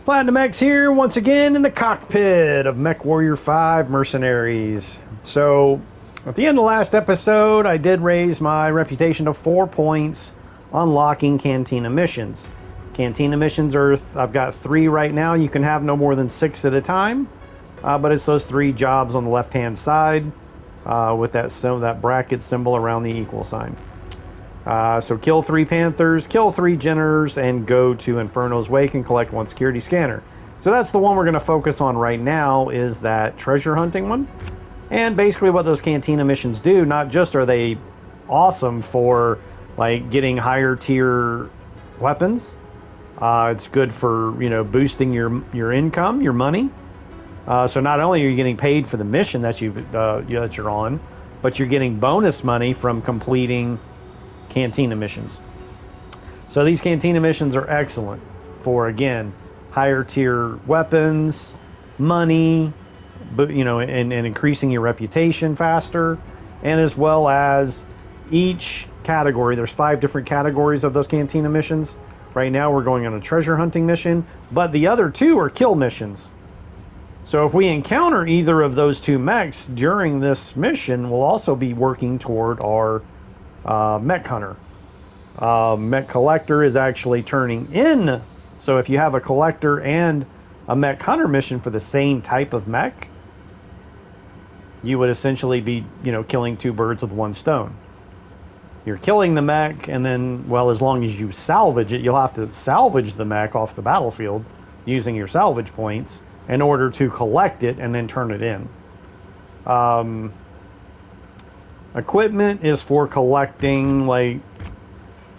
Platinum X here, once again in the cockpit of MechWarrior 5 Mercenaries. So, at the end of the last episode, I did raise my reputation to 4 points, unlocking Cantina missions. Cantina missions are, I've got 3 right now. You can have no more than 6 at a time, but it's those 3 jobs on the left-hand side with that bracket symbol around the equal sign. So kill 3 Panthers, kill 3 Jenners, and go to Inferno's Wake and collect 1 security scanner. So that's the one we're going to focus on right now, is that treasure hunting one. And basically what those Cantina missions do, not just are they awesome for like getting higher tier weapons, it's good for, you know, boosting your income, your money. So not only are you getting paid for the mission that you're on, but you're getting bonus money from completing Cantina missions. So these Cantina missions are excellent for, again, higher tier weapons, money, but you know, and increasing your reputation faster, and as well as each category. There's 5 different categories of those Cantina missions. Right now we're going on a treasure hunting mission, but the other 2 are kill missions. So if we encounter either of those 2 mechs during this mission, we'll also be working toward our mech hunter. Mech collector is actually turning in. So if you have a collector and a mech hunter mission for the same type of mech, you would essentially be, you know, killing 2 birds with 1 stone. You're killing the mech, and then, well, as long as you salvage it, you'll have to salvage the mech off the battlefield using your salvage points in order to collect it and then turn it in. Equipment is for collecting like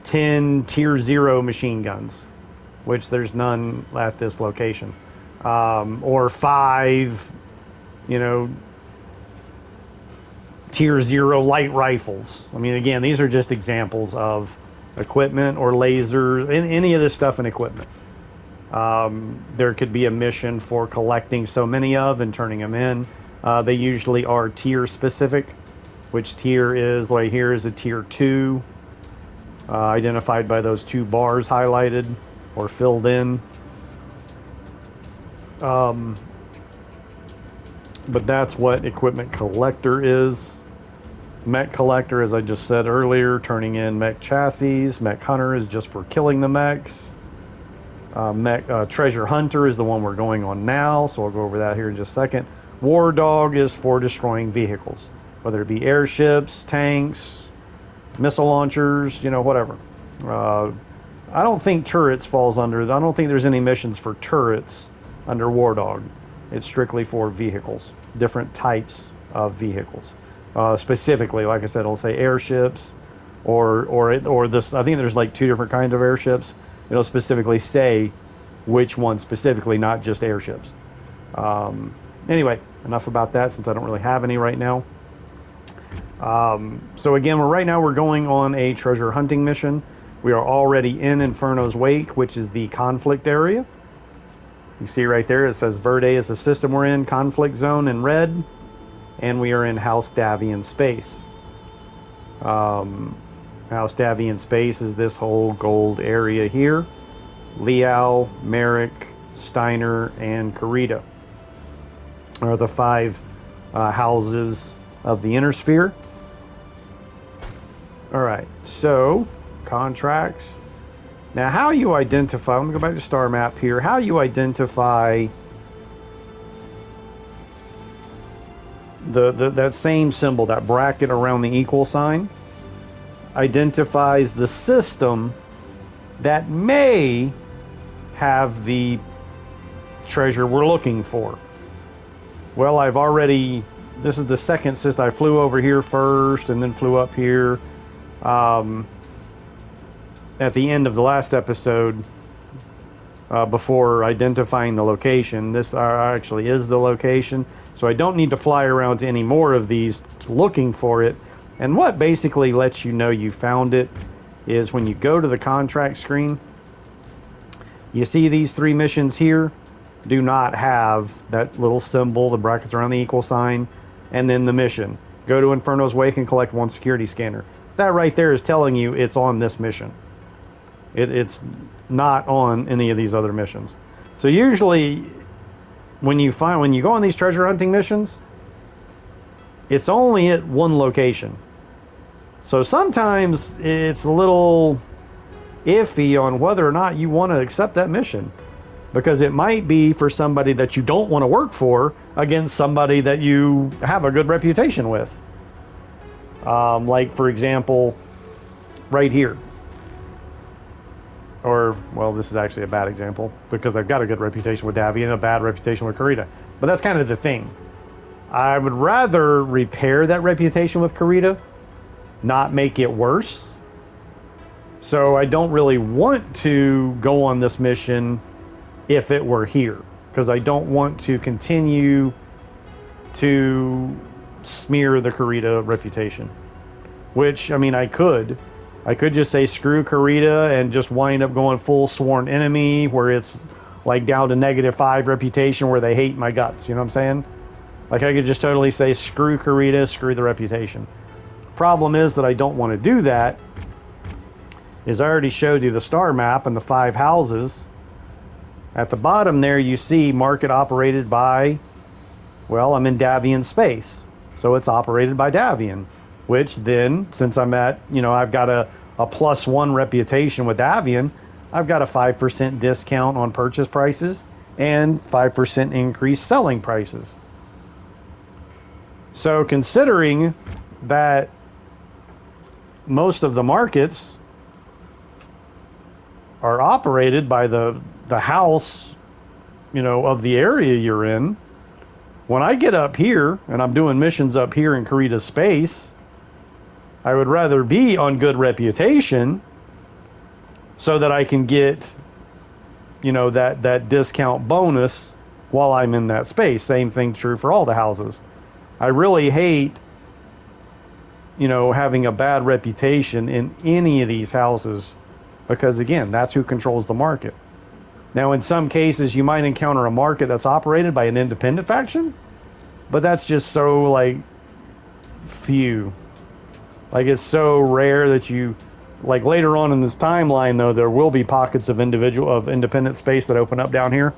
10 tier 0 machine guns, which there's none at this location, or 5, you know, tier 0 light rifles. I mean, again, these are just examples of equipment or lasers, any of this stuff in equipment. There could be a mission for collecting so many of and turning them in. They usually are tier specific. Which tier is, like here is a tier 2, identified by those 2 bars highlighted or filled in. But that's what equipment collector is. Mech collector, as I just said earlier, turning in mech chassis. Mech hunter is just for killing the mechs. Treasure hunter is the one we're going on now, so I'll go over that here in just a second. War dog is for destroying vehicles, whether it be airships, tanks, missile launchers, you know, whatever. I don't think turrets falls under. I don't think there's any missions for turrets under War Dog. It's strictly for vehicles, different types of vehicles. Specifically, like I said, it'll say airships, or this. I think there's like 2 different kinds of airships. It'll specifically say which one specifically, not just airships. Anyway, enough about that, since I don't really have any right now. So again, right now we're going on a treasure hunting mission. We are already in Inferno's Wake, which is the conflict area. You see right there, it says Verde is the system we're in, conflict zone in red, and we are in House Davian space. House Davian space is this whole gold area here. Liao, Merrick, Steiner, and Karita are the 5 houses of the inner sphere. Alright, so contracts. Now how you identify, let me go back to star map here, how you identify that same symbol, that bracket around the equal sign, identifies the system that may have the treasure we're looking for. Well, I've already, this is the second system. I flew over here first and then flew up here. At the end of the last episode, before identifying the location, this actually is the location. So I don't need to fly around to any more of these looking for it. And what basically lets you know you found it is when you go to the contract screen, you see these 3 missions here do not have that little symbol, the brackets around the equal sign, and then the mission. Go to Inferno's Wake and collect 1 security scanner. That right there is telling you it's on this mission. It's not on any of these other missions. So usually when you go on these treasure hunting missions, it's only at one location. So sometimes it's a little iffy on whether or not you want to accept that mission, because it might be for somebody that you don't want to work for against somebody that you have a good reputation with. Like, for example, right here. Or, well, this is actually a bad example because I've got a good reputation with Davi and a bad reputation with Karita. But that's kind of the thing. I would rather repair that reputation with Karita, not make it worse. So I don't really want to go on this mission if it were here, because I don't want to continue to smear the Karita reputation. Which, I mean, I could just say screw Karita and just wind up going full sworn enemy, where it's like down to -5 reputation, where they hate my guts. You know what I'm saying? Like, I could just totally say screw Karita, screw the reputation. Problem is that I don't want to do that, is I already showed you the star map and the 5 houses. At the bottom there, you see market operated by, well, I'm in Davian space, so it's operated by Davian, which then, since I'm at, I've got a +1 reputation with Davian, I've got a 5% discount on purchase prices and 5% increased selling prices. So considering that most of the markets are operated by the house, of the area you're in, when I get up here and I'm doing missions up here in Karita's space, I would rather be on good reputation so that I can get, that discount bonus while I'm in that space. Same thing true for all the houses. I really hate, having a bad reputation in any of these houses, because again, that's who controls the market. Now, in some cases, you might encounter a market that's operated by an independent faction, but that's just so, like, few. Like, it's so rare that you, like, later on in this timeline, though, there will be pockets of independent space that open up down here.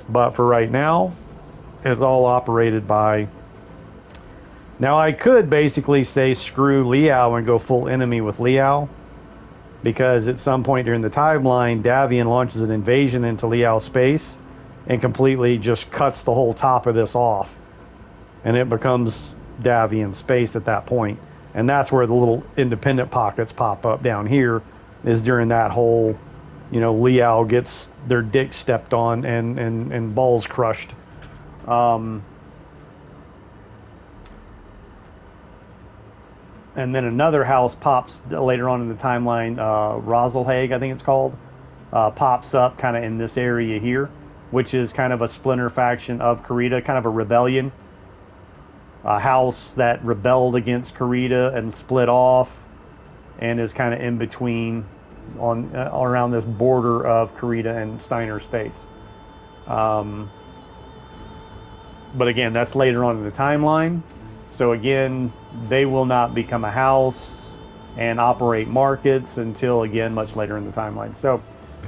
But for right now, it's all operated by... Now, I could basically say screw Liao and go full enemy with Liao, because at some point during the timeline, Davian launches an invasion into Liao space and completely just cuts the whole top of this off. And it becomes Davian space at that point. And that's where the little independent pockets pop up down here, is during that whole, Liao gets their dick stepped on and balls crushed. And then another house pops later on in the timeline, Roselhague, I think it's called, pops up kind of in this area here, which is kind of a splinter faction of Karita, kind of a rebellion. A house that rebelled against Karita and split off, and is kind of in between around this border of Karita and Steiner space. But again, that's later on in the timeline. So again, they will not become a house and operate markets until, again, much later in the timeline. So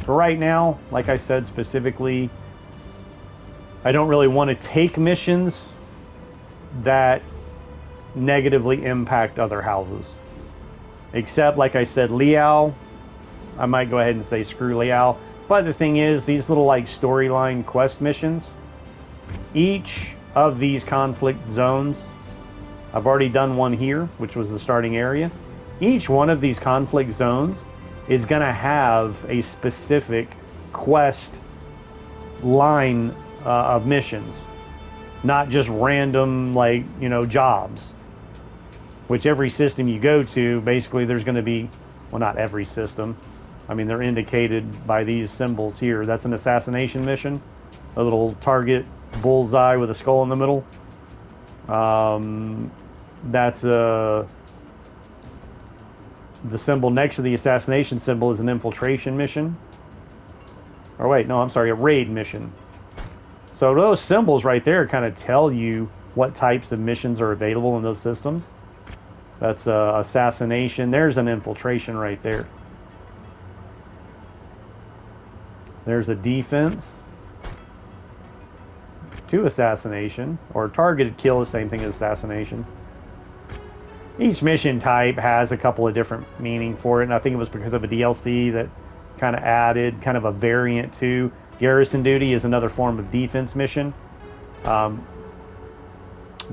for right now, like I said specifically, I don't really want to take missions that negatively impact other houses. Except, like I said, Liao, I might go ahead and say screw Liao. But the thing is, these little, like, storyline quest missions, each of these conflict zones, I've already done one here, which was the starting area. Each one of these conflict zones is going to have a specific quest line of missions, not just random, like, jobs. Which every system you go to, basically there's going to be, well, not every system. I mean, they're indicated by these symbols here. That's an assassination mission, a little target bullseye with a skull in the middle. That's the symbol next to the assassination symbol is an infiltration mission. Or wait, no, I'm sorry, a raid mission. So those symbols right there kind of tell you what types of missions are available in those systems. That's assassination. There's an infiltration right there. There's a defense. 2 assassination, or targeted kill is the same thing as assassination. Each mission type has a couple of different meaning for it, and I think it was because of a DLC that kind of added kind of a variant to. Garrison duty is another form of defense mission. But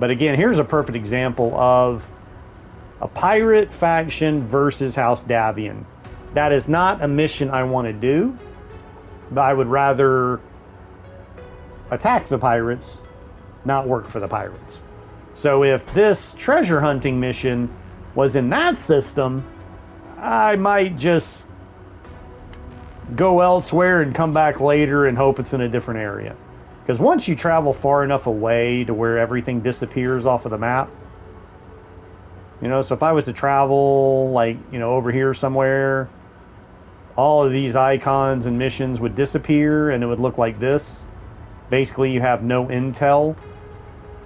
again, here's a perfect example of a pirate faction versus House Davian. That is not a mission I want to do, but I would rather attack the pirates, not work for the pirates. So if this treasure hunting mission was in that system, I might just go elsewhere and come back later and hope it's in a different area. Because once you travel far enough away to where everything disappears off of the map, you know, so if I was to travel, like, you know, over here somewhere, all of these icons and missions would disappear and it would look like this. Basically, you have no intel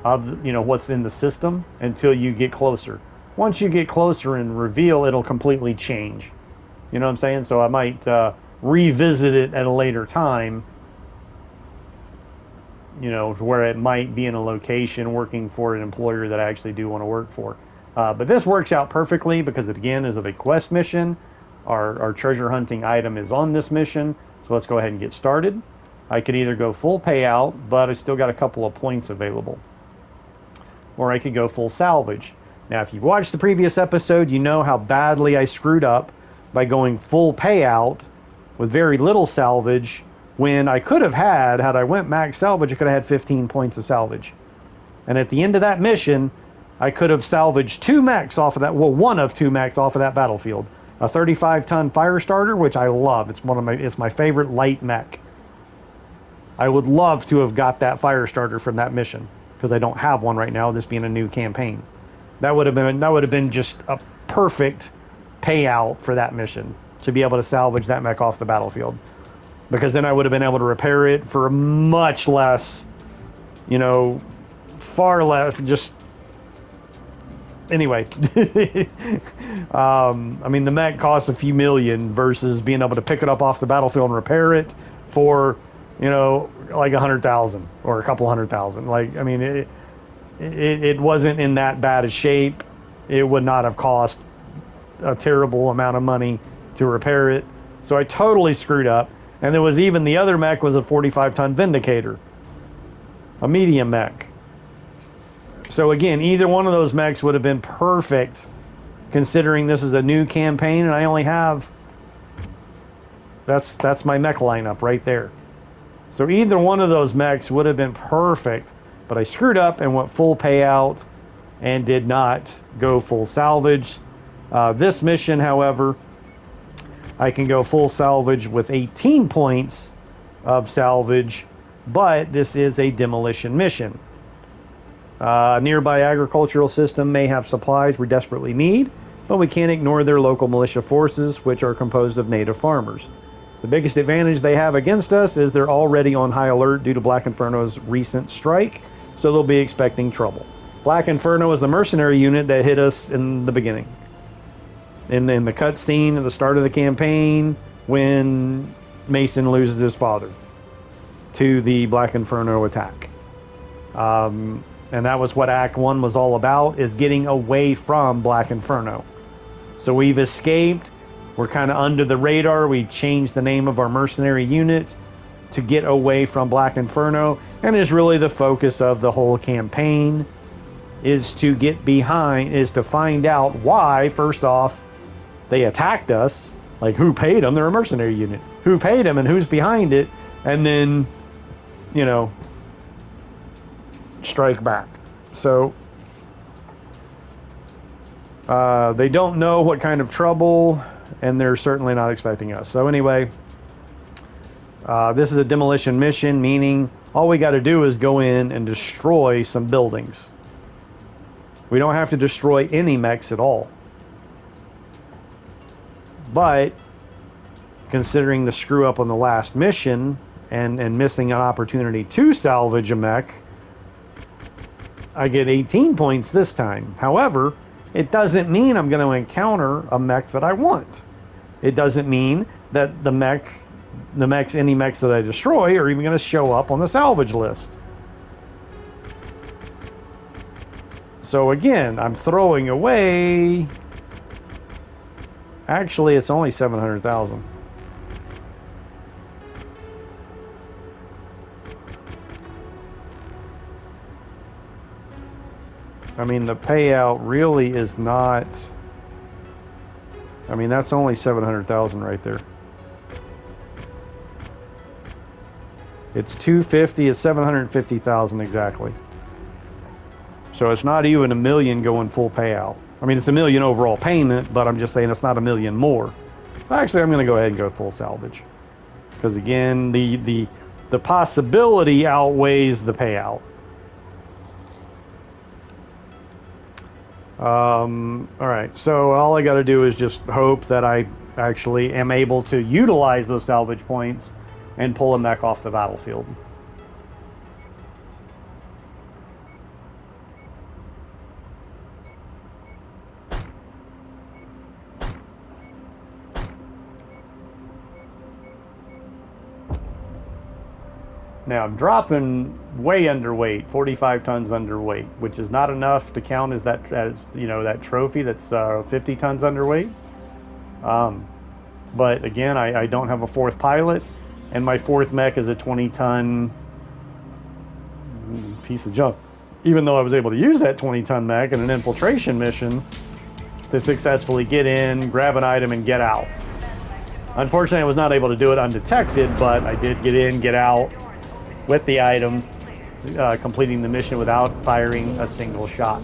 of, you know, what's in the system until you get closer. Once you get closer and reveal, it'll completely change. You know what I'm saying? So I might revisit it at a later time, you know, where it might be in a location working for an employer that I actually do want to work for. But this works out perfectly because it, again, is of a quest mission. Our treasure hunting item is on this mission. So let's go ahead and get started. I could either go full payout, but I still got a couple of points available. Or I could go full salvage. Now, if you've watched the previous episode, you know how badly I screwed up by going full payout with very little salvage, when I could have had I went max salvage, I could have had 15 points of salvage. And at the end of that mission, I could have salvaged 2 mechs off of that, well, one of 2 mechs off of that battlefield. A 35-ton fire starter, which I love. It's my favorite light mech. I would love to have got that fire starter from that mission, because I don't have one right now, this being a new campaign. That would have been just a perfect payout for that mission, to be able to salvage that mech off the battlefield. Because then I would have been able to repair it for much less, you know, far less, just... Anyway, I mean, the mech costs a few million versus being able to pick it up off the battlefield and repair it for, you know, like 100,000 or a couple 100,000. Like, I mean, it wasn't in that bad a shape. It would not have cost a terrible amount of money to repair it. So I totally screwed up. And there was even the other mech was a 45-ton Vindicator, a medium mech. So again, either one of those mechs would have been perfect, considering this is a new campaign and I only have, that's my mech lineup right there. So either one of those mechs would have been perfect, but I screwed up and went full payout and did not go full salvage. This mission, however, I can go full salvage with 18 points of salvage, but this is a demolition mission. A nearby agricultural system may have supplies we desperately need, but we can't ignore their local militia forces, which are composed of native farmers. The biggest advantage they have against us is they're already on high alert due to Black Inferno's recent strike, so they'll be expecting trouble. Black Inferno is the mercenary unit that hit us in the beginning. In the cutscene at the start of the campaign, when Mason loses his father to the Black Inferno attack. And that was what Act 1 was all about, is getting away from Black Inferno. So we've escaped. We're kind of under the radar. We changed the name of our mercenary unit to get away from Black Inferno. And is really the focus of the whole campaign, is to get behind, is to find out why, first off, they attacked us. Like, who paid them? They're a mercenary unit. Who paid them and who's behind it? And then, you know, strike back. So they don't know what kind of trouble, and they're certainly not expecting us. So anyway, this is a demolition mission, meaning all we got to do is go in and destroy some buildings. We don't have to destroy any mechs at all. But considering the screw up on the last mission and missing an opportunity to salvage a mech, I get 18 points this time. However, it doesn't mean I'm going to encounter a mech that I want. It doesn't mean that the mech the mechs, any mechs that I destroy, are even going to show up on the salvage list. So again, I'm throwing away. Actually, it's only 700,000. I mean, the payout really is not. I mean, that's only 700,000 right there. It's 250. It's 750,000 exactly. So it's not even a million going full payout. I mean, it's a million overall payment, but I'm just saying it's not a million more. Actually, I'm going to go ahead and go full salvage, because again, the possibility outweighs the payout. All right, so all I got to do is just hope that I actually am able to utilize those salvage points and pull a mech off the battlefield. Now I'm dropping way underweight, 45 tons underweight, which is not enough to count as that, as you know, that trophy that's 50 tons underweight. But again, I don't have a fourth pilot, and my fourth mech is a 20-ton piece of junk. Even though I was able to use that 20-ton mech in an infiltration mission to successfully get in, grab an item, and get out. Unfortunately, I was not able to do it undetected, but I did get in, get out with the item, completing the mission without firing a single shot.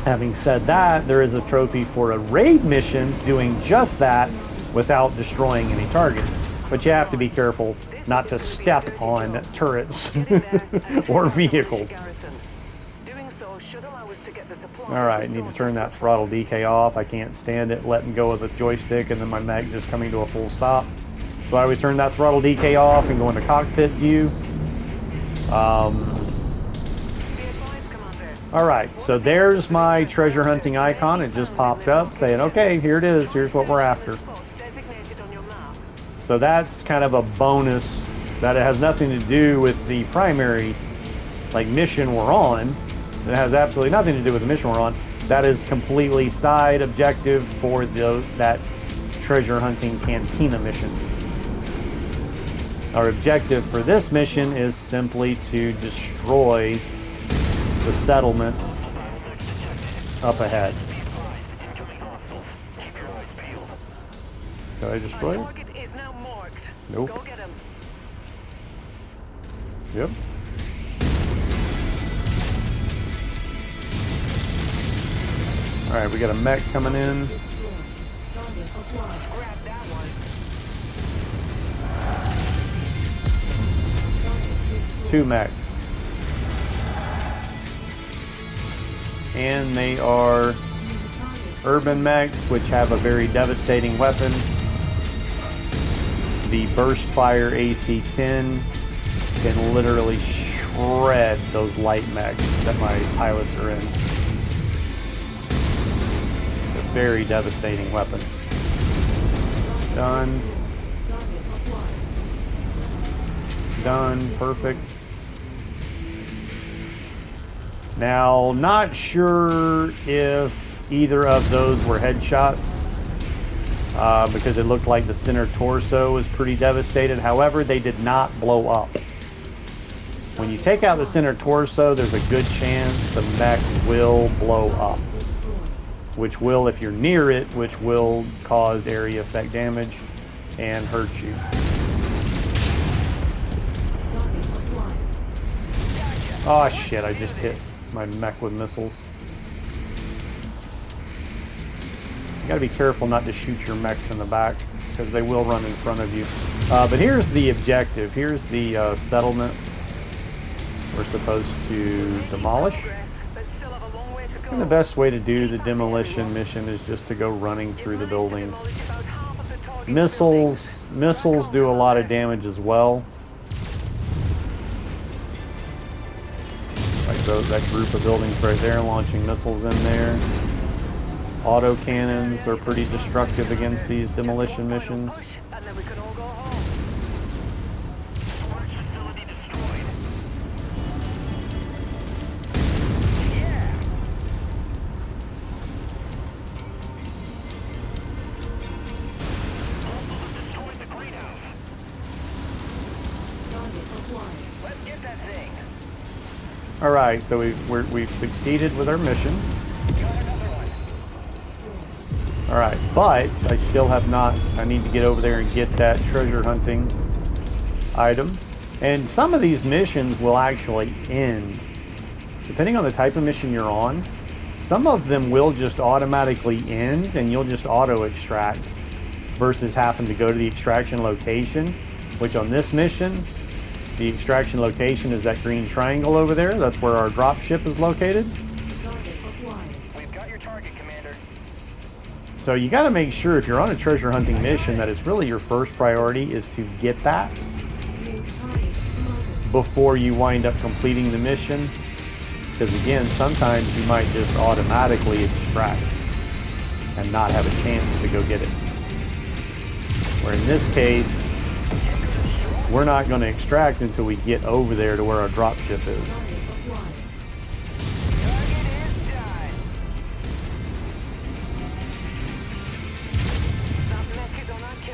Having said that, there is a trophy for a raid mission doing just that without destroying any targets. But you have to be careful not to step on turrets or vehicles. Alright, need to turn that throttle DK off. I can't stand it letting go of the joystick and then my mech just coming to a full stop. So I always turn that throttle DK off and go into cockpit view. Alright, so there's my treasure hunting icon. It just popped up saying, okay, here it is. Here's what we're after. So that's kind of a bonus that it has nothing to do with the primary mission we're on. It has absolutely nothing to do with the mission we're on. That is completely side objective for that treasure hunting cantina mission. Our objective for this mission is simply to destroy the settlement up ahead. Did I destroy it? Nope. Yep. Alright, we got a mech coming in. Two mechs. And they are urban mechs, which have a very devastating weapon. The burst fire AC-10 can literally shred those light mechs that my pilots are in. It's a very devastating weapon. Done. Done. Perfect. Now, not sure if either of those were headshots, because it looked like the center torso was pretty devastated. However, they did not blow up. When you take out the center torso, there's a good chance the mech will blow up, which will, if you're near it, which will cause area effect damage and hurt you. Oh shit, I just hit my mech with missiles. You gotta be careful not to shoot your mechs in the back, because they will run in front of you. But here's the objective. Here's the settlement we're supposed to demolish. And the best way to do the demolition mission is just to go running through the buildings. Missiles do a lot of damage as well. Like that group of buildings right there, launching missiles in there. Auto cannons are pretty destructive against these demolition missions. All right, so we've succeeded with our mission. All right, but I still have not. I need to get over there and get that treasure hunting item. And some of these missions will actually end, depending on the type of mission you're on. Some of them will just automatically end, and you'll just auto extract, versus having to go to the extraction location. Which on this mission, the extraction location is that green triangle over there. That's where our drop ship is located. We've got your target, Commander. So you got to make sure if you're on a treasure hunting mission that it's really your first priority is to get that before you wind up completing the mission. Because again, sometimes you might just automatically extract and not have a chance to go get it. Where in this case, we're not going to extract until we get over there to where our drop ship is.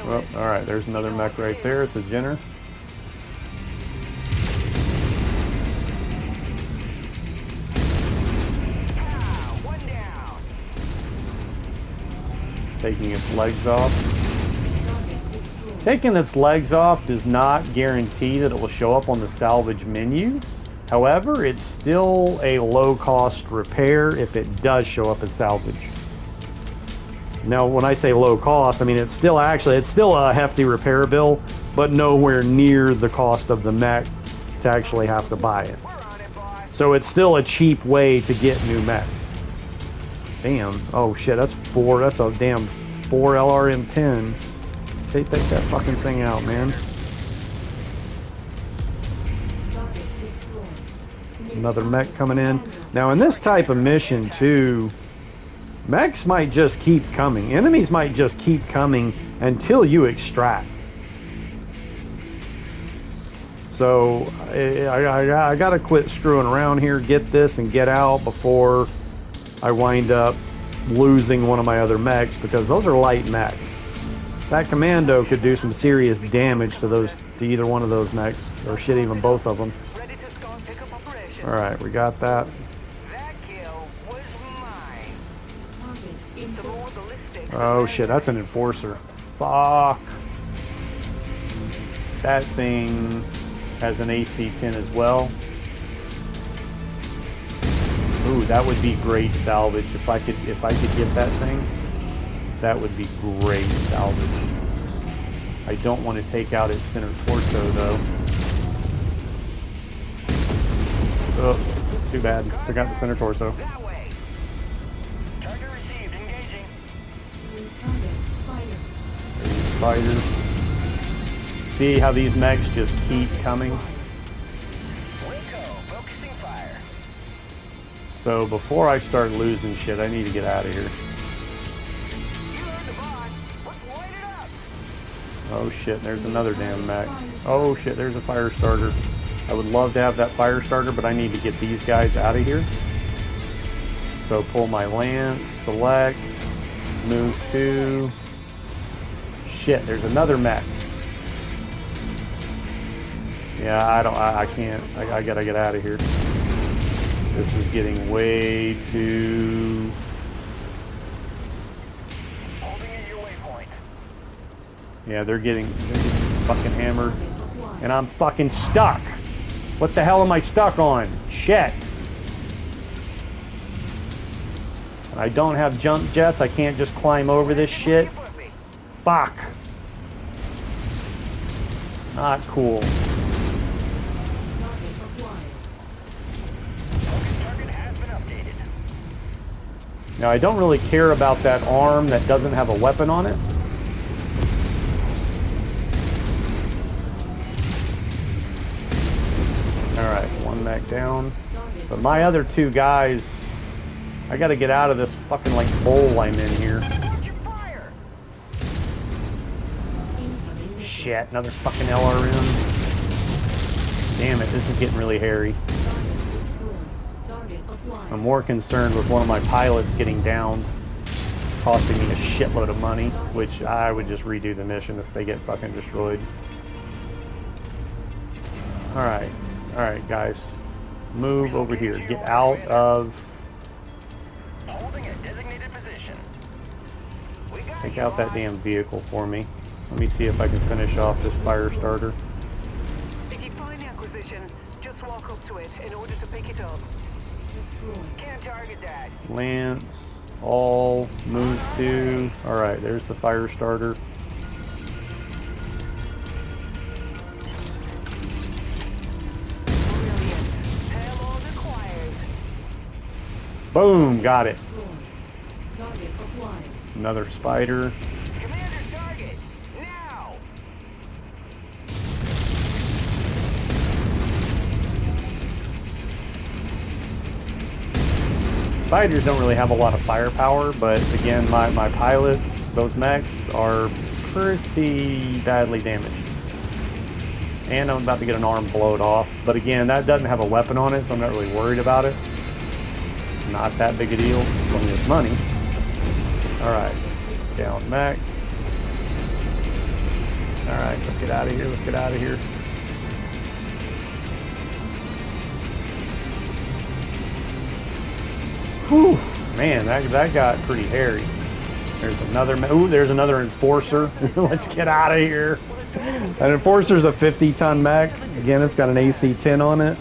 Well, alright, there's another mech right there. It's a Jenner. Taking its legs off. Taking its legs off does not guarantee that it will show up on the salvage menu. However, it's still a low-cost repair if it does show up as salvage. Now, when I say low cost, I mean it's still a hefty repair bill, but nowhere near the cost of the mech to actually have to buy it. So it's still a cheap way to get new mechs. Damn. Oh shit, that's a damn 4 LRM-10. Take that fucking thing out, man. Another mech coming in. Now in this type of mission too, mechs might just keep coming. Enemies might just keep coming until you extract. So I gotta quit screwing around here, get this and get out before I wind up losing one of my other mechs, because those are light mechs. That commando could do some serious damage to either one of those mechs, or shit, even both of them. Alright, we got that. Oh shit, that's an enforcer. Fuck. That thing has an AC-10 as well. Ooh, that would be great salvage. If I could get that thing, that would be great salvage. I don't want to take out its center torso though. Oh, too bad. Forgot the center torso. Target received. Engaging. Spiders. See how these mechs just keep coming? Focusing fire. So before I start losing shit, I need to get out of here. Oh shit, there's another damn mech. Oh shit, there's a fire starter. I would love to have that fire starter, but I need to get these guys out of here. So pull my lance, select, move to... Shit, there's another mech. Yeah, I can't. I gotta get out of here. This is getting way too... Yeah, they're getting fucking hammered. And I'm fucking stuck. What the hell am I stuck on? Shit. And I don't have jump jets. I can't just climb over this shit. Fuck. Not cool. Now, I don't really care about that arm that doesn't have a weapon on it. Alright, one mech down. But my other two guys I gotta get out of this fucking like bowl I'm in here. Watch your fire! Shit, another fucking LRM. Damn it, this is getting really hairy. I'm more concerned with one of my pilots getting downed, costing me a shitload of money, which I would just redo the mission if they get fucking destroyed. Alright, guys. Move over here. Get out of... Holding a designated position. We got Take you, out that boss. damn vehicle for me. Let me see if I can finish off this fire starter. If you find the acquisition, just walk up to it in order to pick it up. Can't target that. Lance, all, move to... Alright, there's the fire starter. Brilliant. Payload acquired. Boom, got it. Target acquired. Another spider. Commander, target! Now! Spiders don't really have a lot of firepower, but again, my pilots, those mechs, are pretty badly damaged. And I'm about to get an arm blowed off. But again, that doesn't have a weapon on it, so I'm not really worried about it. Not that big a deal. It's only its money. Alright. Down mech. Alright, let's get out of here. Let's get out of here. Whew, man, that got pretty hairy. There's another, ooh, there's another enforcer. Let's get out of here. An enforcer's a 50-ton mech. Again, it's got an AC-10 on it,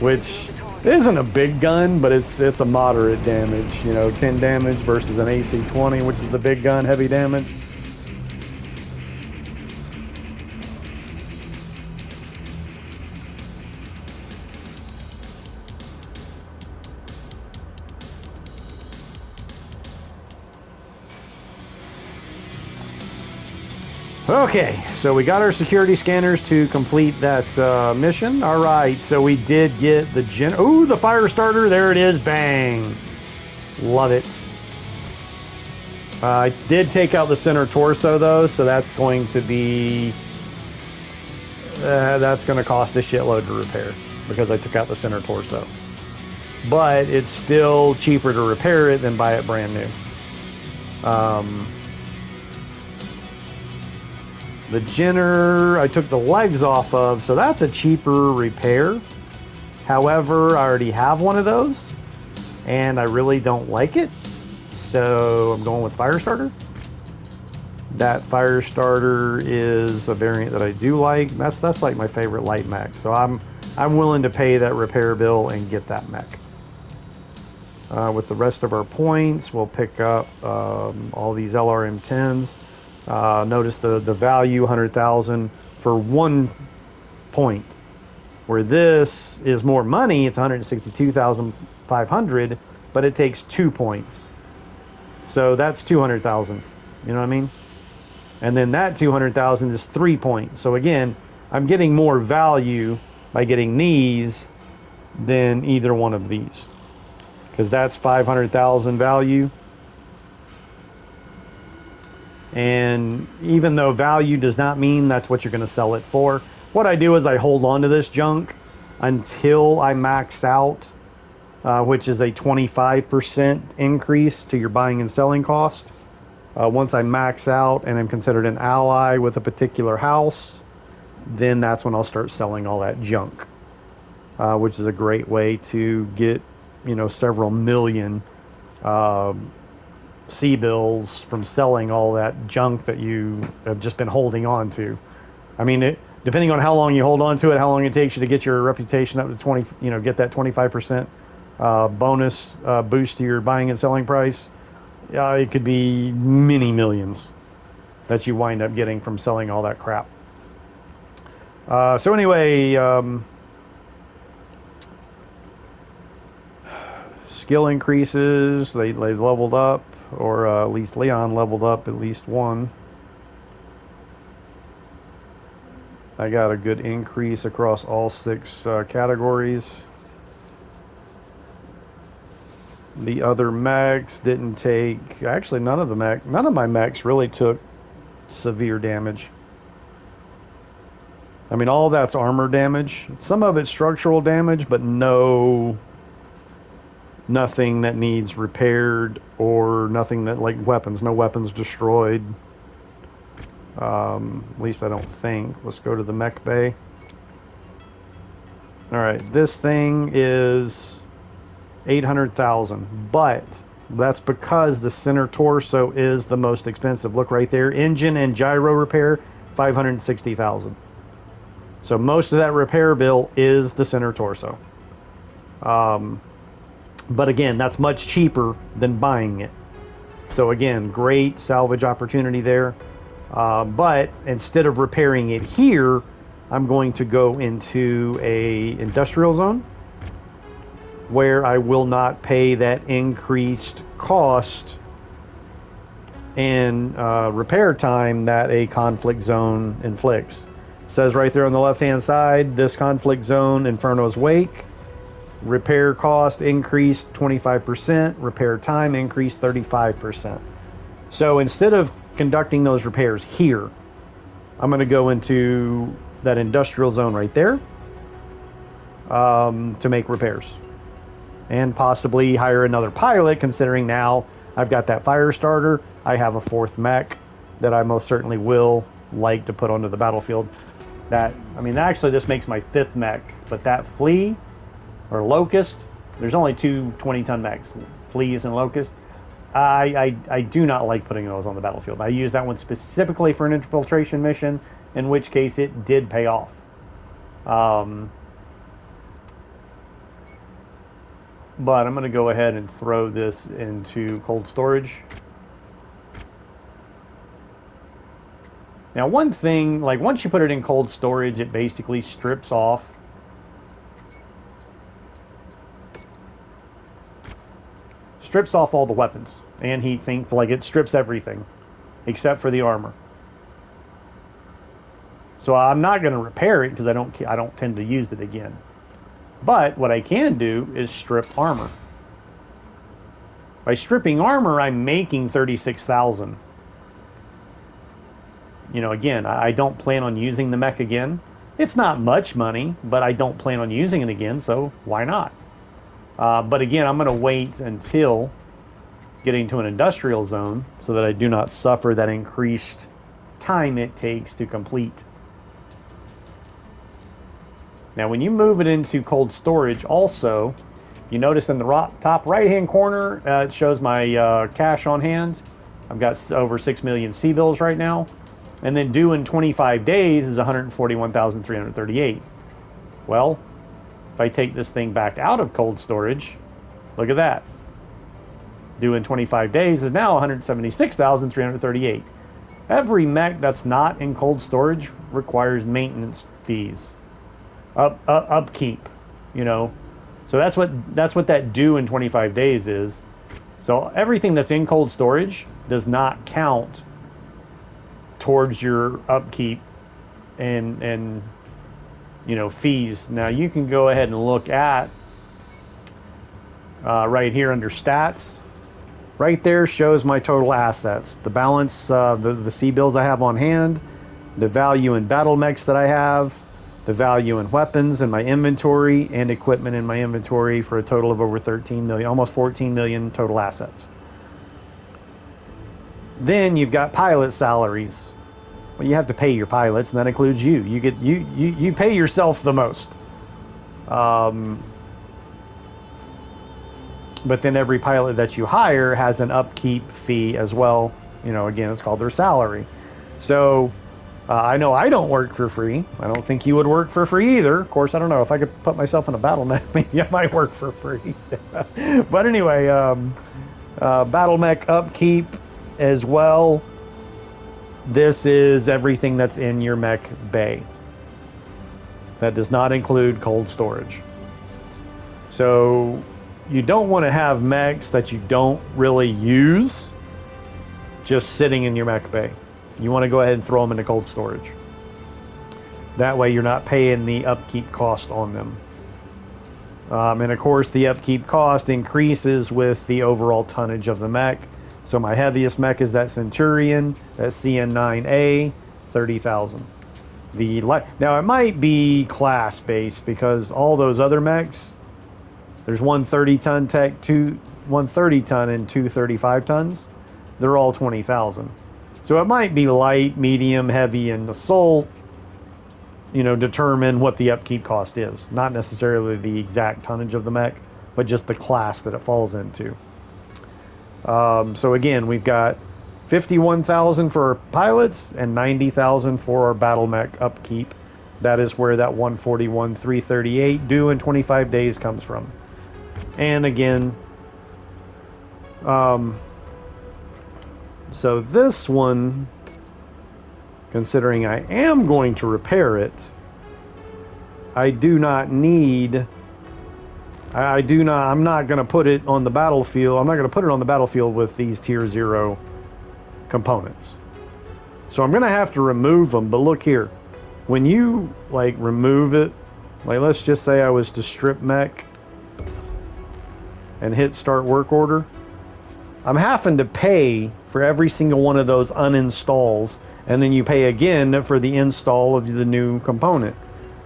which isn't a big gun, but it's a moderate damage. You know, 10 damage versus an AC-20, which is the big gun, heavy damage. Okay, so we got our security scanners to complete that mission. All right, so we did get the ooh, the fire starter. There it is. Bang. Love it. I did take out the center torso though, so that's going to be that's going to cost a shitload to repair because I took out the center torso. But it's still cheaper to repair it than buy it brand new. The Jenner, I took the legs off of, so that's a cheaper repair. However, I already have one of those, and I really don't like it. So I'm going with Firestarter. That Firestarter is a variant that I do like. That's like my favorite light mech. So I'm willing to pay that repair bill and get that mech. With the rest of our points, we'll pick up all these LRM-10s. Notice the value 100,000 for 1 point, where this is more money. It's 162,500, but it takes 2 points, so that's 200,000. You know what I mean? And then that 200,000 is 3 points. So again, I'm getting more value by getting these than either one of these, because that's 500,000 value. And even though value does not mean that's what you're going to sell it for, what I do is I hold on to this junk until I max out, which is a 25% increase to your buying and selling cost. Once I max out and I'm considered an ally with a particular house, then that's when I'll start selling all that junk, which is a great way to get, you know, several million C-bills from selling all that junk that you have just been holding on to. I mean, depending on how long you hold on to it, how long it takes you to get your reputation up to 20, you know, get that 25% bonus boost to your buying and selling price. It could be many millions that you wind up getting from selling all that crap. So anyway, skill increases, they leveled up, or at least Leon leveled up at least one. I got a good increase across all 6 categories. The other mechs didn't take... Actually, none of my mechs really took severe damage. I mean, all that's armor damage. Some of it's structural damage, but nothing that needs repaired, or nothing that, like, weapons. No weapons destroyed. At least I don't think. Let's go to the mech bay. Alright, this thing is 800,000, but that's because the center torso is the most expensive. Look right there, engine and gyro repair, 560,000. So most of that repair bill is the center torso. But again, that's much cheaper than buying it. So again, great salvage opportunity there. But instead of repairing it here, I'm going to go into a industrial zone where I will not pay that increased cost and repair time that a conflict zone inflicts. It says right there on the left hand side, this conflict zone, Inferno's Wake, repair cost increased 25%, repair time increased 35%. So instead of conducting those repairs here, I'm going to go into that industrial zone right there to make repairs. And possibly hire another pilot, considering now I've got that fire starter. I have a fourth mech that I most certainly will like to put onto the battlefield. Actually this makes my fifth mech, but that flea or locust, there's only two 20-ton mechs, fleas and locust. I do not like putting those on the battlefield. I use that one specifically for an infiltration mission, in which case it did pay off. But I'm going to go ahead and throw this into cold storage. Now one thing, like once you put it in cold storage, it basically strips off all the weapons and heat sink. Like it strips everything except for the armor. So I'm not going to repair it because I don't tend to use it again. But what I can do is strip armor. By stripping armor, I'm making 36,000. You know, again, I don't plan on using the mech again. It's not much money, but I don't plan on using it again, so why not? But again, I'm going to wait until getting to an industrial zone so that I do not suffer that increased time it takes to complete. Now when you move it into cold storage also, you notice in the top right hand corner it shows my cash on hand. I've got over 6 million C-bills right now, and then due in 25 days is 141,338. Well, if I take this thing back out of cold storage, look at that. Due in 25 days is now 176,338. Every mech that's not in cold storage requires maintenance fees, upkeep, you know. So that's what that due in 25 days is. So everything that's in cold storage does not count towards your upkeep and you know, fees. Now you can go ahead and look at right here under stats. Right there shows my total assets, the balance, the C-bills I have on hand, the value in battle mechs that I have, the value in weapons in my inventory, and equipment in my inventory, for a total of over 13 million, almost 14 million total assets. Then you've got pilot salaries. Well, you have to pay your pilots, and that includes you. You pay yourself the most. But then every pilot that you hire has an upkeep fee as well. You know, again, it's called their salary. So I know I don't work for free. I don't think you would work for free either. Of course, I don't know. If I could put myself in a battle mech, maybe I might work for free. But anyway, battle mech upkeep as well. This is everything that's in your mech bay. That does not include cold storage. So you don't want to have mechs that you don't really use just sitting in your mech bay. You want to go ahead and throw them into cold storage. That way you're not paying the upkeep cost on them. And of course, the upkeep cost increases with the overall tonnage of the mech. So my heaviest mech is that Centurion, that CN9A, 30,000. Now it might be class based because all those other mechs, there's one 30-ton tech, two 130-ton, and two 35-tons. They're all 20,000. So it might be light, medium, heavy, and assault. Determine what the upkeep cost is. Not necessarily the exact tonnage of the mech, but just the class that it falls into. So again, we've got 51,000 for our pilots and 90,000 for our battle mech upkeep. That is where that 141,338 due in 25 days comes from. And again, so this one, considering I am going to repair it, I'm not going to put it on the battlefield. I'm not going to put it on the battlefield with these tier 0 components. So I'm going to have to remove them. But look here. When you, remove it, let's just say I was to strip mech and hit start work order, I'm having to pay for every single one of those uninstalls, and then you pay again for the install of the new component.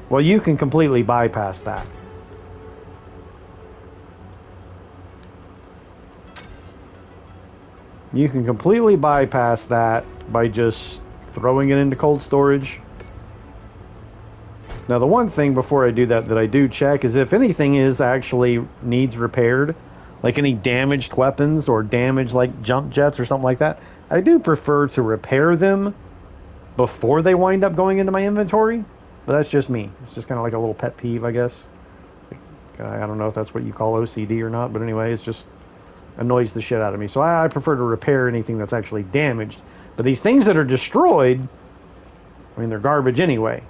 Well, you can completely bypass that. You can completely bypass that by just throwing it into cold storage. Now, the one thing before I do that I do check is if anything actually needs repaired, like any damaged weapons or damaged jump jets or something like that, I do prefer to repair them before they wind up going into my inventory. But that's just me. It's just kind of like a little pet peeve, I guess. I don't know if that's what you call OCD or not, but anyway, it's just annoys the shit out of me. So I prefer to repair anything that's actually damaged. But these things that are destroyed, they're garbage anyway.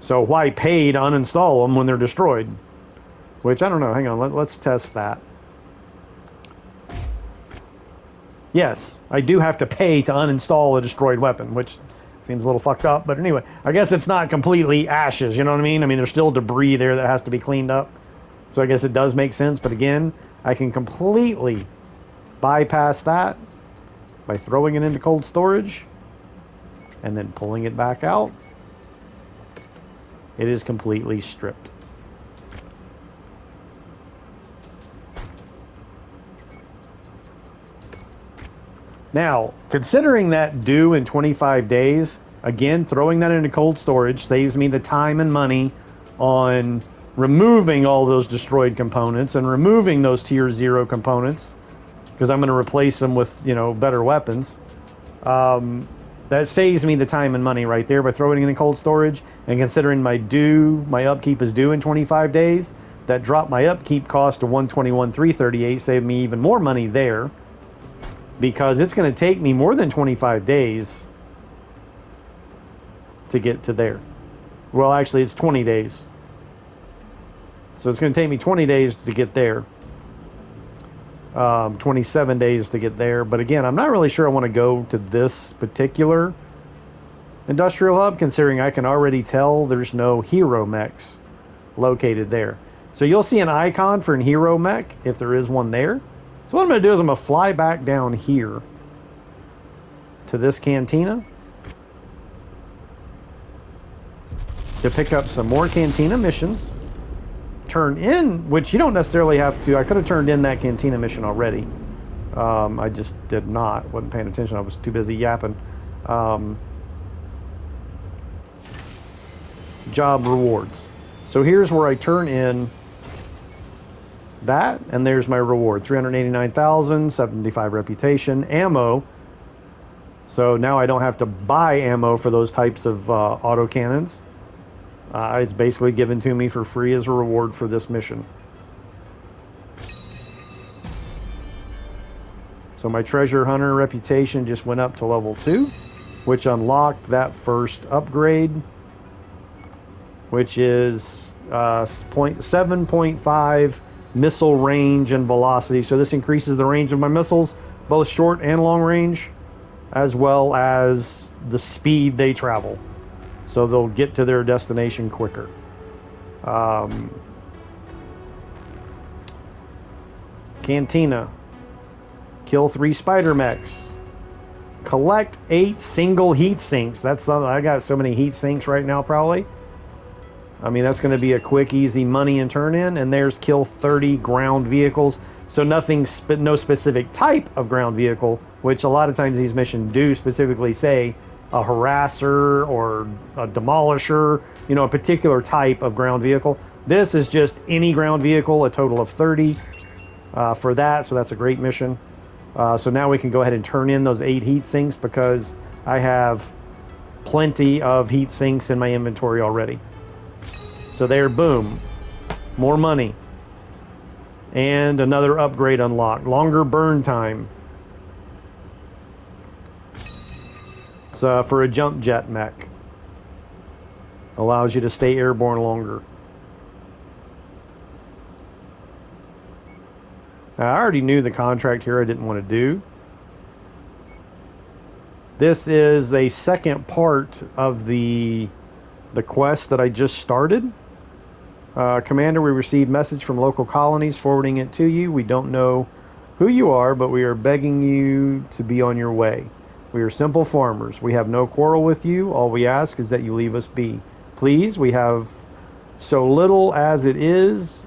So why pay to uninstall them when they're destroyed? Which, I don't know. Hang on. Let's test that. Yes, I do have to pay to uninstall a destroyed weapon, which seems a little fucked up. But anyway, I guess it's not completely ashes, you know what I mean? There's still debris there that has to be cleaned up. So I guess it does make sense. But again, I can completely bypass that by throwing it into cold storage and then pulling it back out. It is completely stripped. Now, considering that due in 25 days, again, throwing that into cold storage saves me the time and money on removing all those destroyed components and removing those tier 0 components, because I'm going to replace them with, better weapons. That saves me the time and money right there by throwing it in cold storage. And considering my upkeep is due in 25 days, that dropped my upkeep cost to 121,338, saved me even more money there, because it's going to take me more than 25 days to get to there. Well, actually, it's 20 days. So it's going to take me 20 days to get there. 27 days to get there. But again, I'm not really sure I want to go to this particular industrial hub, considering I can already tell there's no hero mechs located there. So you'll see an icon for an hero mech if there is one there. So what I'm going to do is I'm going to fly back down here to this cantina to pick up some more cantina missions. Turn in, which you don't necessarily have to. I could have turned in that cantina mission already. I just did not. Wasn't paying attention. I was too busy yapping. Job rewards. So here's where I turn in that, and there's my reward. 389,000, 75 reputation, ammo. So now I don't have to buy ammo for those types of autocannons. It's basically given to me for free as a reward for this mission. So my treasure hunter reputation just went up to level 2, which unlocked that first upgrade, which is 7.5 missile range and velocity. So this increases the range of my missiles, both short and long range, as well as the speed they travel. So they'll get to their destination quicker. Cantina. Kill 3 spider mechs. Collect 8 single heat sinks. That's something. I got so many heat sinks right now, probably. I mean, that's going to be a quick, easy money and turn in. And there's kill 30 ground vehicles. So no specific type of ground vehicle, which a lot of times these missions do specifically say a harasser or a demolisher, you know, a particular type of ground vehicle. This is just any ground vehicle, a total of 30 for that. So that's a great mission. So now we can go ahead and turn in those 8 heat sinks because I have plenty of heat sinks in my inventory already. So there, boom, more money. And another upgrade unlocked. Longer burn time. So for a jump jet mech. Allows you to stay airborne longer. Now, I already knew the contract here I didn't want to do. This is a second part of the quest that I just started. Commander, we received message from local colonies forwarding it to you. We don't know who you are, but we are begging you to be on your way. We are simple farmers. We have no quarrel with you. All we ask is that you leave us be. Please, we have so little as it is,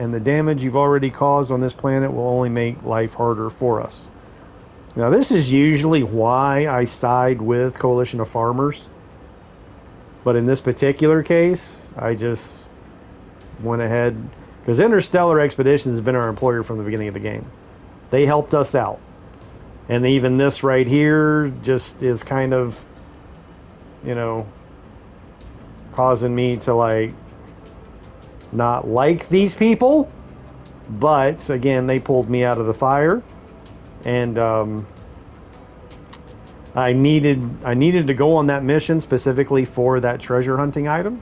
and the damage you've already caused on this planet will only make life harder for us. Now, this is usually why I side with Coalition of Farmers. But in this particular case, I just went ahead, because Interstellar Expeditions has been our employer from the beginning of the game. They helped us out. And even this right here just is kind of, you know, causing me to, like, not like these people. But, again, they pulled me out of the fire. And I needed to go on that mission specifically for that treasure hunting item.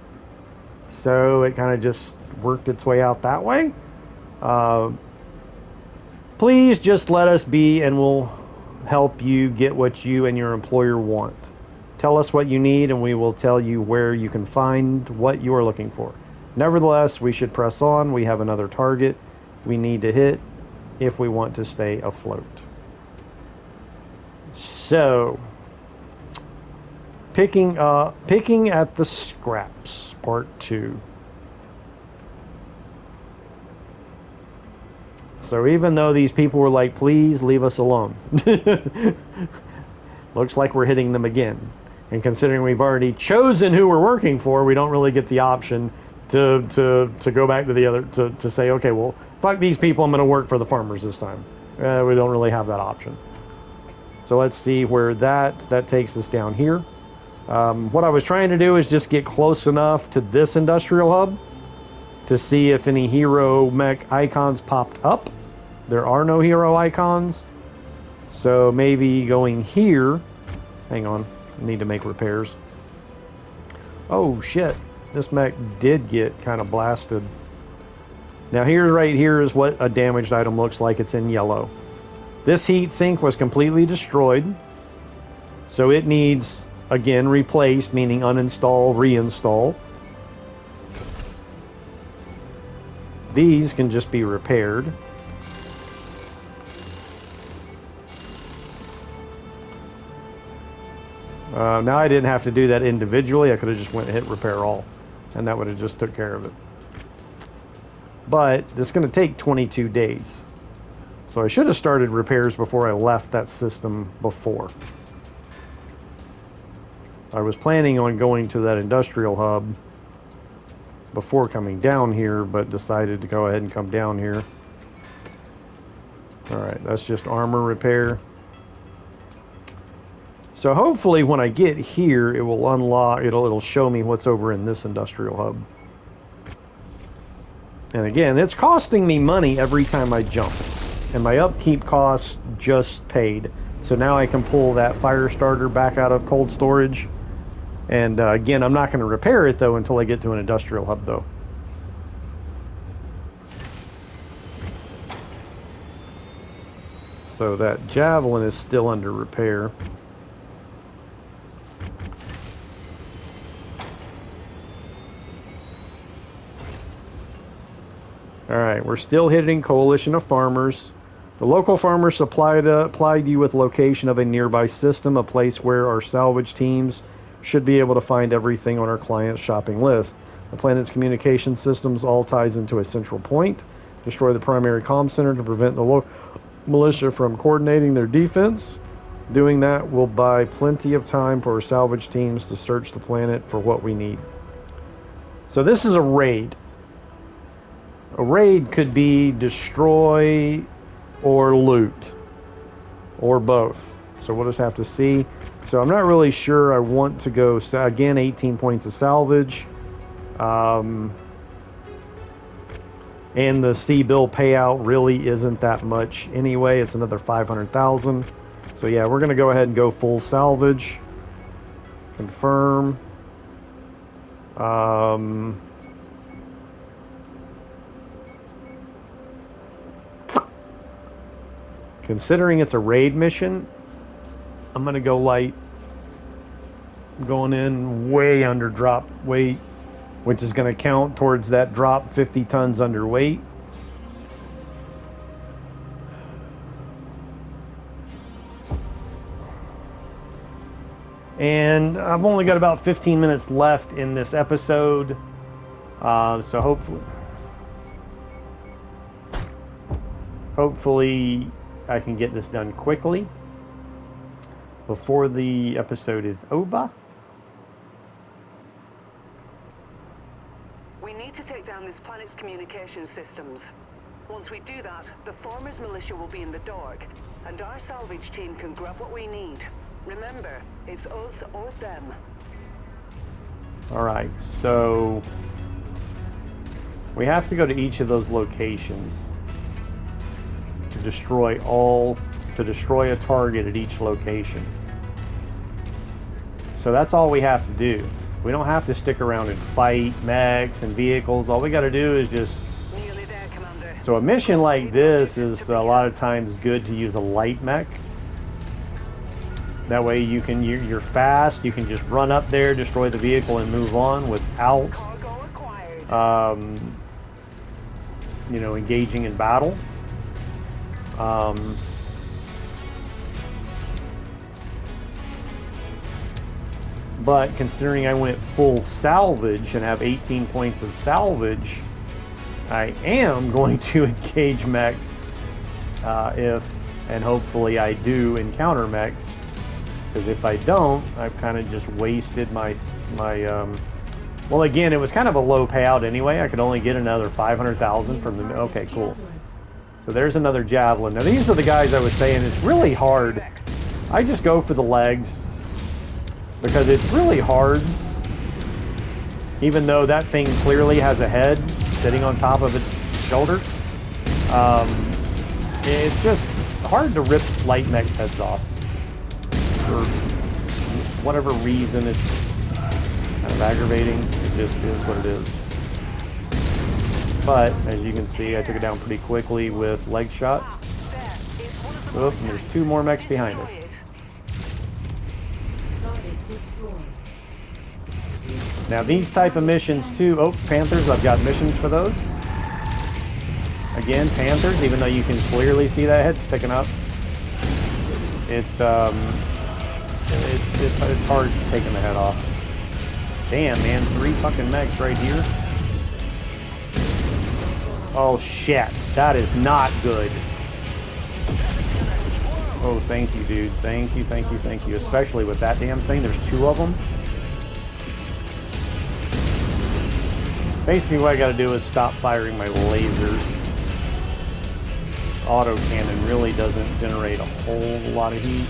So it kind of just worked its way out that way. Please just let us be and we'll help you get what you and your employer want. Tell us what you need and we will tell you where you can find what you are looking for. Nevertheless, we should press on. We have another target we need to hit if we want to stay afloat. So, picking at the scraps, part 2. So even though these people were like, please leave us alone, looks like we're hitting them again. And considering we've already chosen who we're working for, we don't really get the option to go back to the other, to say, okay, well, fuck these people, I'm going to work for the farmers this time. We don't really have that option. So let's see where that takes us down here. What I was trying to do is just get close enough to this industrial hub to see if any hero mech icons popped up. There are no hero icons. So maybe going here. Hang on, I need to make repairs. Oh shit, this mech did get kind of blasted. Now right here is what a damaged item looks like. It's in yellow. This heat sink was completely destroyed. So it needs, again, replaced, meaning uninstall, reinstall. These can just be repaired. Now I didn't have to do that individually. I could have just went and hit repair all, and that would have just took care of it. But it's going to take 22 days. So I should have started repairs before I left that system before. I was planning on going to that industrial hub before coming down here, but decided to go ahead and come down here. Alright, that's just armor repair. So hopefully when I get here, it will unlock, it'll show me what's over in this industrial hub. And again, it's costing me money every time I jump. And my upkeep costs just paid. So now I can pull that fire starter back out of cold storage. And again, I'm not going to repair it though until I get to an industrial hub though. So that javelin is still under repair. Alright, we're still hitting coalition of farmers. The local farmers supplied you with location of a nearby system, a place where our salvage teams should be able to find everything on our client's shopping list. The planet's communication systems all ties into a central point. Destroy the primary comm center to prevent the local militia from coordinating their defense. Doing that will buy plenty of time for our salvage teams to search the planet for what we need. So this is a raid. A raid could be destroy or loot, or both. So we'll just have to see. So I'm not really sure I want to go, again, 18 points of salvage. And the C-bill payout really isn't that much anyway. It's another 500,000. So yeah, we're going to go ahead and go full salvage. Confirm. Considering it's a raid mission, I'm going to go light. Going in way under drop weight, which is going to count towards that drop 50 tons underweight. And I've only got about 15 minutes left in this episode, so hopefully I can get this done quickly before the episode is over. We need to take down this planet's communication systems. Once we do that, the farmers' militia will be in the dark, and our salvage team can grab what we need. Remember, it's us or them. Alright, so we have to go to each of those locations to destroy a target at each location. So that's all we have to do. We don't have to stick around and fight mechs and vehicles. All we got to do is just... Nearly there, Commander. So a mission like this is a lot of times good to use a light mech. That way you're fast, you can just run up there, destroy the vehicle, and move on without engaging in battle. But considering I went full salvage and have 18 points of salvage, I am going to engage mechs if and hopefully I do encounter mechs. Because if I don't, I've kind of just wasted my well, again, it was kind of a low payout anyway. I could only get another 500,000 from the... Okay, cool. So there's another javelin. Now these are the guys I was saying it's really hard. I just go for the legs because it's really hard. Even though that thing clearly has a head sitting on top of its shoulder. It's just hard to rip light mechs' heads off. For whatever reason, it's kind of aggravating. It just is what it is. But as you can see, I took it down pretty quickly with leg shot. Oh, and there's two more mechs behind us. Now these type of missions too. Oh, Panthers! I've got missions for those. Again, Panthers. Even though you can clearly see that head sticking up, it's hard taking the head off. Damn, man, 3 fucking mechs right here. Oh shit, that is not good. Oh, thank you, dude. Thank you, thank you, thank you. Especially with that damn thing, there's 2 of them. Basically what I gotta do is stop firing my lasers. Auto cannon really doesn't generate a whole lot of heat.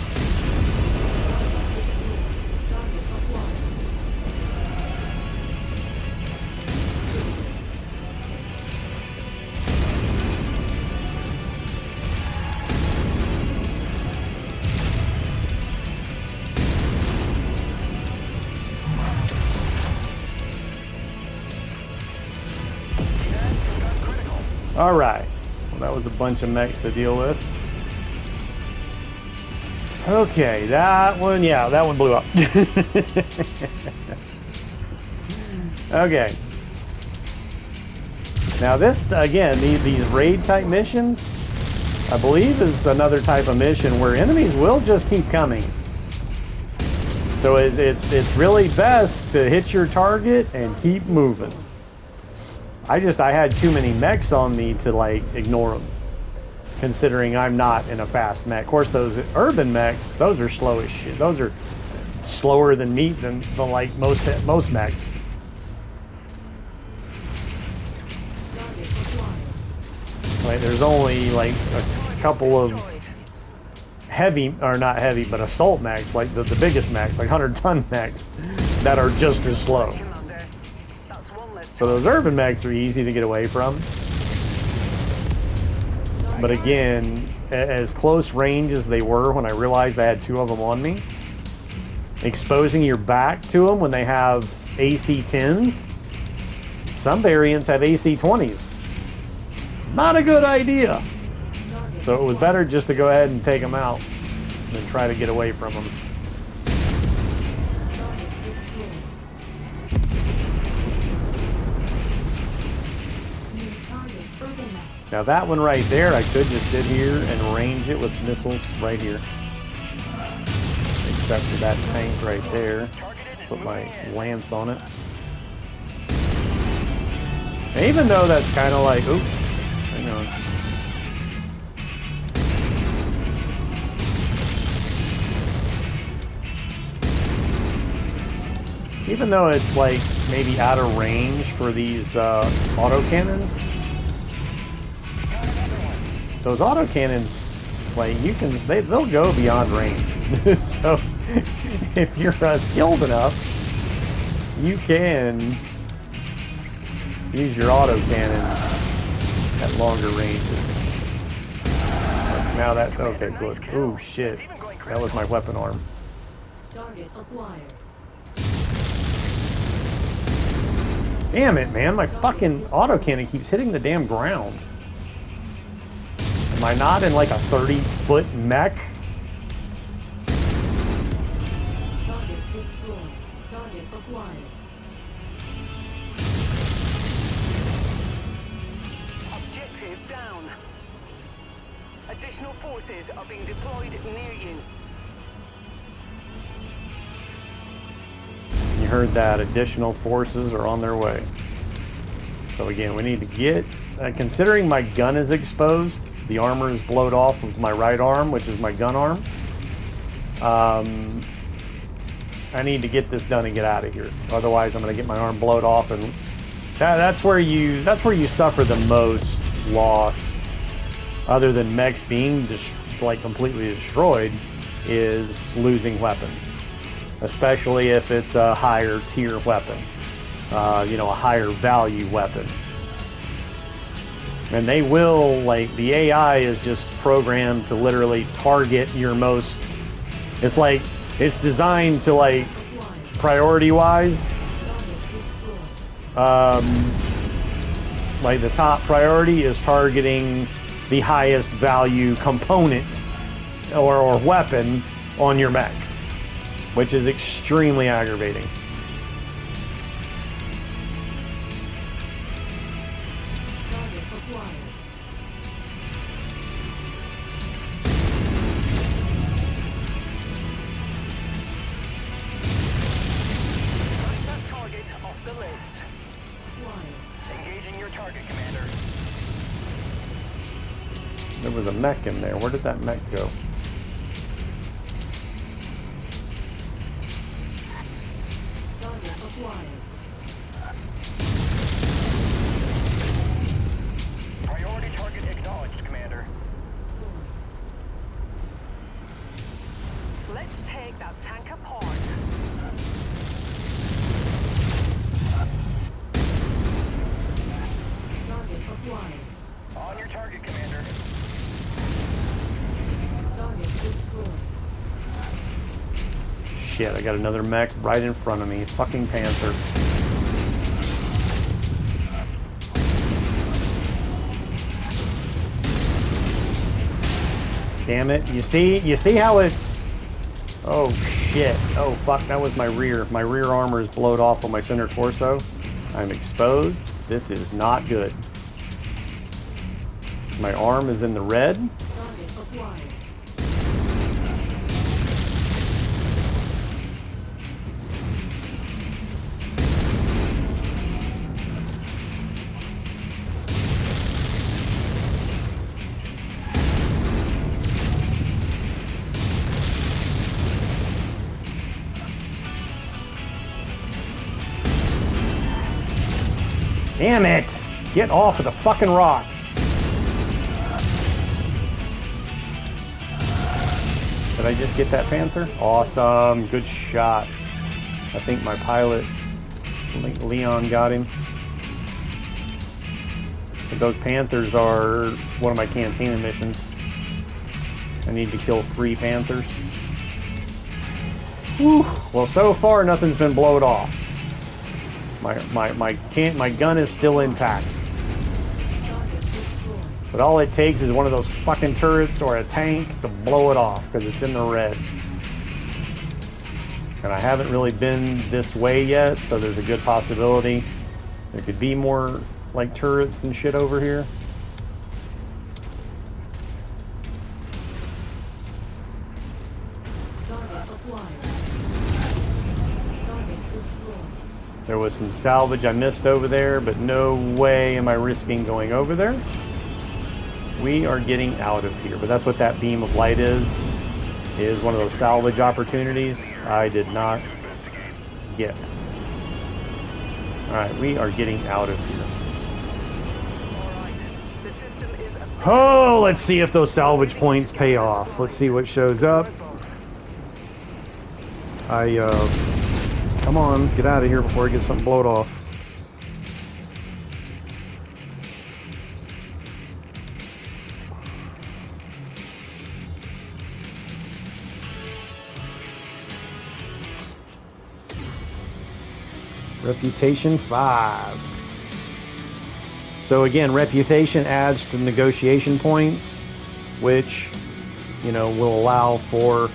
Alright, well that was a bunch of mechs to deal with. Okay, that one, yeah, that one blew up. Okay. Now this, again, these raid type missions, I believe is another type of mission where enemies will just keep coming. So it's really best to hit your target and keep moving. I had too many mechs on me to like ignore them, considering I'm not in a fast mech. Of course, those urban mechs, those are slow as shit. Those are slower than me than like most mechs. Like there's only like a couple of heavy, or not heavy, but assault mechs, like the biggest mechs, like 100-ton mechs, that are just as slow. So those urban mechs are easy to get away from. But again, as close range as they were when I realized I had 2 of them on me, exposing your back to them when they have AC-10s, some variants have AC-20s. Not a good idea. So it was better just to go ahead and take them out than try to get away from them. Now that one right there, I could just sit here and range it with missiles right here. Except for that tank right there. Put my lance on it. And even though that's kind of like, oops, hang on. Even though it's like maybe out of range for these autocannons, those autocannons, like they'll go beyond range. So if you're skilled enough, you can use your autocannon at longer ranges. Now that's okay, good. Oh shit, that was my weapon arm. Target acquired. Damn it, man, my fucking autocannon keeps hitting the damn ground. Am I not in like a 30-foot mech? Target destroyed. Target acquired. Objective down. Additional forces are being deployed near you. You heard that. Additional forces are on their way. So again, we need to get... considering my gun is exposed, the armor is blowed off of my right arm, which is my gun arm. I need to get this done and get out of here. Otherwise, I'm going to get my arm blowed off, and that's where you suffer the most loss, other than mechs being like completely destroyed, is losing weapons. Especially if it's a higher tier weapon, you know, a higher value weapon. And they will, like, the AI is just programmed to literally target your most, it's like, it's designed to, like, priority-wise, like the top priority is targeting the highest value component or weapon on your mech, which is extremely aggravating. Target acquired. Scratch that target off the list. Acquired. Engaging your target, Commander. There was a mech in there. Where did that mech go? Target acquired. Priority target acknowledged, Commander. Let's take that tank apart. Target acquired. On your target, Commander. Target destroyed. Shit, I got another mech right in front of me. Fucking Panther. Damn it. You see how it's... Oh shit. Oh fuck, that was my rear. My rear armor is blowed off on my center torso. I'm exposed. This is not good. My arm is in the red. Target acquired. Damn it! Get off of the fucking rock! Did I just get that Panther? Awesome, good shot. I think my pilot, Leon, got him. But those Panthers are one of my Cantina missions. I need to kill 3 Panthers. Whew. Well, so far nothing's been blown off. My gun is still intact. But all it takes is one of those fucking turrets or a tank to blow it off because it's in the red. And I haven't really been this way yet, so there's a good possibility there could be more like turrets and shit over here. There was some salvage I missed over there, but no way am I risking going over there. We are getting out of here, but that's what that beam of light is one of those salvage opportunities I did not get. Alright, we are getting out of here. Oh, let's see if those salvage points pay off. Let's see what shows up. Come on, get out of here before I get something blowed off. Reputation 5. So again, reputation adds to negotiation points, which, you know, will allow for,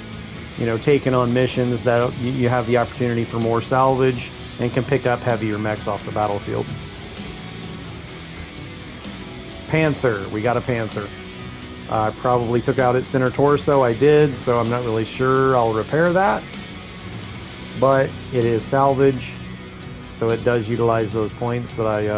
you know, taking on missions that you have the opportunity for more salvage and can pick up heavier mechs off the battlefield. Panther, we got a Panther. I probably took out its center torso, I did, so I'm not really sure I'll repair that. But it is salvage, so it does utilize those points that I,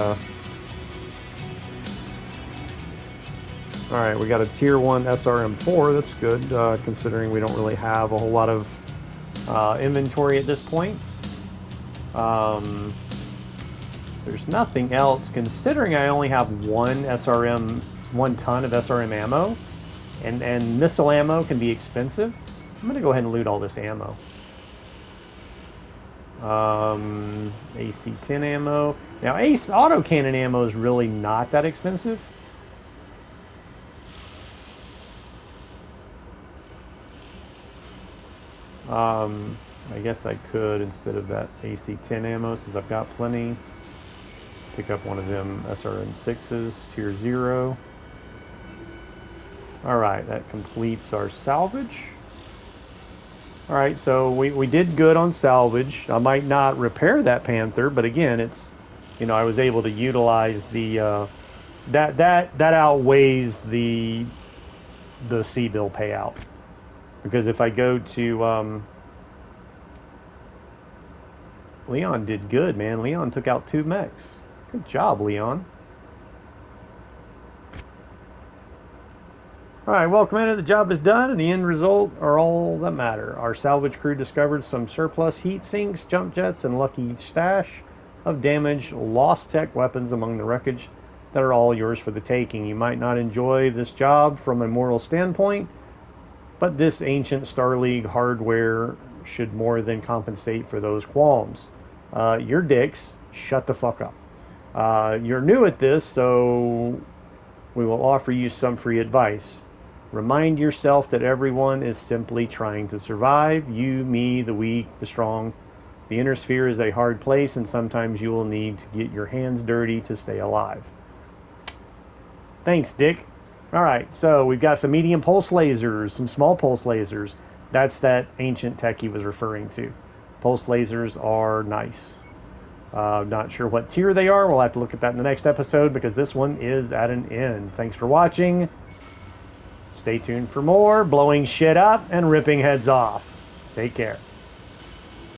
Alright, we got a tier 1 SRM4, that's good, considering we don't really have a whole lot of inventory at this point. There's nothing else, considering I only have one ton of SRM ammo, and missile ammo can be expensive. I'm going to go ahead and loot all this ammo. AC-10 ammo. Now, Ace autocannon ammo is really not that expensive. I guess I could, instead of that AC-10 ammo, since I've got plenty, pick up one of them SRM6s, tier 0. Alright, that completes our salvage. Alright, so we did good on salvage. I might not repair that Panther, but again, it's, you know, I was able to utilize the, that outweighs the C-bill payout. Because if I go to, Leon did good, man. Leon took out 2 mechs. Good job, Leon. Alright, well, Commander, the job is done, and the end result are all that matter. Our salvage crew discovered some surplus heat sinks, jump jets, and lucky stash of damaged, lost tech weapons among the wreckage that are all yours for the taking. You might not enjoy this job from a moral standpoint, but this ancient Star League hardware should more than compensate for those qualms. You're dicks. Shut the fuck up. You're new at this, so we will offer you some free advice. Remind yourself that everyone is simply trying to survive. You, me, the weak, the strong. The inner sphere is a hard place, and sometimes you will need to get your hands dirty to stay alive. Thanks, Dick. Alright, so we've got some medium pulse lasers, some small pulse lasers. That's that ancient tech he was referring to. Pulse lasers are nice. Not sure what tier they are. We'll have to look at that in the next episode because this one is at an end. Thanks for watching. Stay tuned for more blowing shit up and ripping heads off. Take care.